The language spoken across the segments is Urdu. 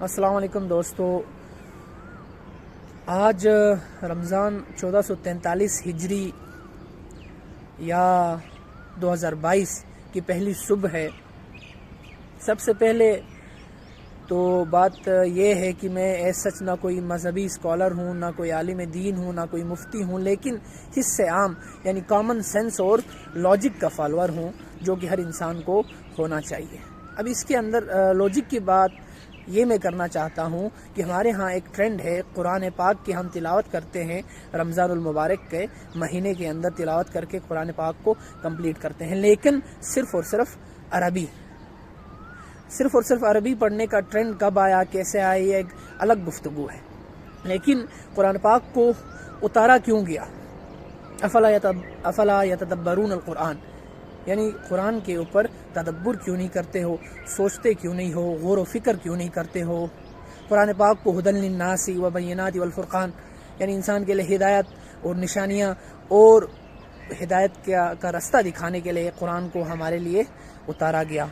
السلام علیکم دوستو، آج رمضان 1443 ہجری یا 2022 کی پہلی صبح ہے۔ سب سے پہلے تو بات یہ ہے کہ میں سچ نہ کوئی مذہبی اسکالر ہوں، نہ کوئی عالم دین ہوں، نہ کوئی مفتی ہوں، لیکن حس عام یعنی کامن سینس اور لاجک کا فالوور ہوں، جو کہ ہر انسان کو ہونا چاہیے۔ اب اس کے اندر لاجک کی بات یہ میں کرنا چاہتا ہوں کہ ہمارے ہاں ایک ٹرینڈ ہے، قرآن پاک کی ہم تلاوت کرتے ہیں، رمضان المبارک کے مہینے کے اندر تلاوت کر کے قرآن پاک کو کمپلیٹ کرتے ہیں، لیکن صرف اور صرف عربی پڑھنے کا ٹرینڈ کب آیا، کیسے آیا، یہ ایک الگ گفتگو ہے۔ لیکن قرآن پاک کو اتارا کیوں گیا؟ افلا یتدبرون القرآن، یعنی قرآن کے اوپر تدبر کیوں نہیں کرتے ہو، سوچتے کیوں نہیں ہو، غور و فکر کیوں نہیں کرتے ہو؟ قرآن پاک کو ہدی للناس وبینات والفرقان، یعنی انسان کے لیے ہدایت اور نشانیاں اور ہدایت کا راستہ دکھانے کے لیے قرآن کو ہمارے لیے اتارا گیا۔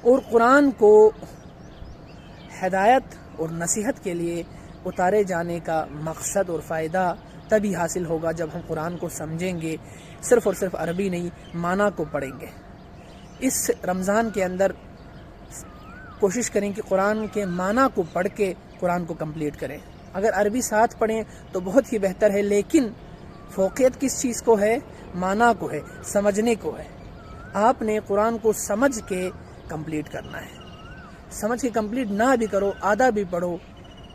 اور قرآن کو ہدایت اور نصیحت کے لیے اتارے جانے کا مقصد اور فائدہ تبھی حاصل ہوگا جب ہم قرآن کو سمجھیں گے، صرف اور صرف عربی نہیں، معنی کو پڑھیں گے۔ اس رمضان کے اندر کوشش کریں کہ قرآن کے معنی کو پڑھ کے قرآن کو کمپلیٹ کریں۔ اگر عربی ساتھ پڑھیں تو بہت ہی بہتر ہے، لیکن فوقیت کس چیز کو ہے؟ معنی کو ہے، سمجھنے کو ہے۔ آپ نے قرآن کو سمجھ کے کمپلیٹ کرنا ہے۔ سمجھ کے کمپلیٹ نہ بھی کرو، آدھا بھی پڑھو،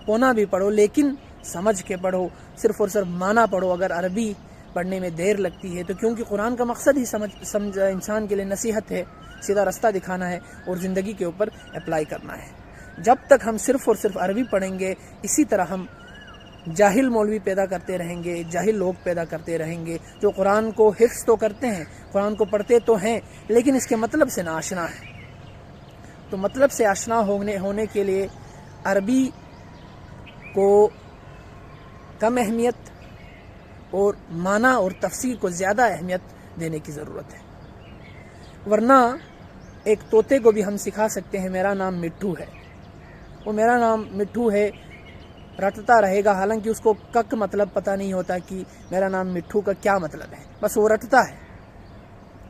پونا بھی پڑھو، لیکن سمجھ کے پڑھو، صرف اور صرف معنی پڑھو۔ اگر عربی پڑھنے میں دیر لگتی ہے تو کیونکہ قرآن کا مقصد ہی سمجھ انسان کے لیے نصیحت ہے، سیدھا راستہ دکھانا ہے اور زندگی کے اوپر اپلائی کرنا ہے۔ جب تک ہم صرف اور صرف عربی پڑھیں گے، اسی طرح ہم جاہل مولوی پیدا کرتے رہیں گے، جاہل لوگ پیدا کرتے رہیں گے، جو قرآن کو حفظ تو کرتے ہیں، قرآن کو پڑھتے تو ہیں، لیکن اس کے مطلب سے ناآشنا ہے۔ تو مطلب سے آشنا ہونے کے لیے عربی کو کم اہمیت اور معنی اور تفسیر کو زیادہ اہمیت دینے کی ضرورت ہے۔ ورنہ ایک طوطے کو بھی ہم سکھا سکتے ہیں میرا نام مٹھو ہے، وہ میرا نام مٹھو ہے رٹتا رہے گا، حالانکہ اس کو کک مطلب پتہ نہیں ہوتا کہ میرا نام مٹھو کا کیا مطلب ہے، بس وہ رٹتا ہے،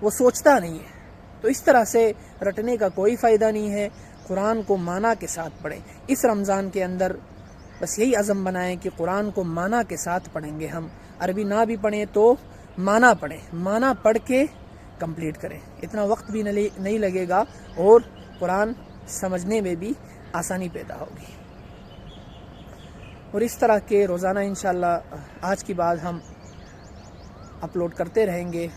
وہ سوچتا نہیں ہے۔ تو اس طرح سے رٹنے کا کوئی فائدہ نہیں ہے۔ قرآن کو معنی کے ساتھ پڑھیں۔ اس رمضان کے اندر بس یہی عزم بنائیں کہ قرآن کو معنی کے ساتھ پڑھیں گے ہم، عربی نہ بھی پڑھیں تو معنی پڑھیں، معنی پڑھ کے کمپلیٹ کریں، اتنا وقت بھی نہیں لگے گا اور قرآن سمجھنے میں بھی آسانی پیدا ہوگی۔ اور اس طرح کے روزانہ انشاءاللہ آج کی بعد ہم اپلوڈ کرتے رہیں گے۔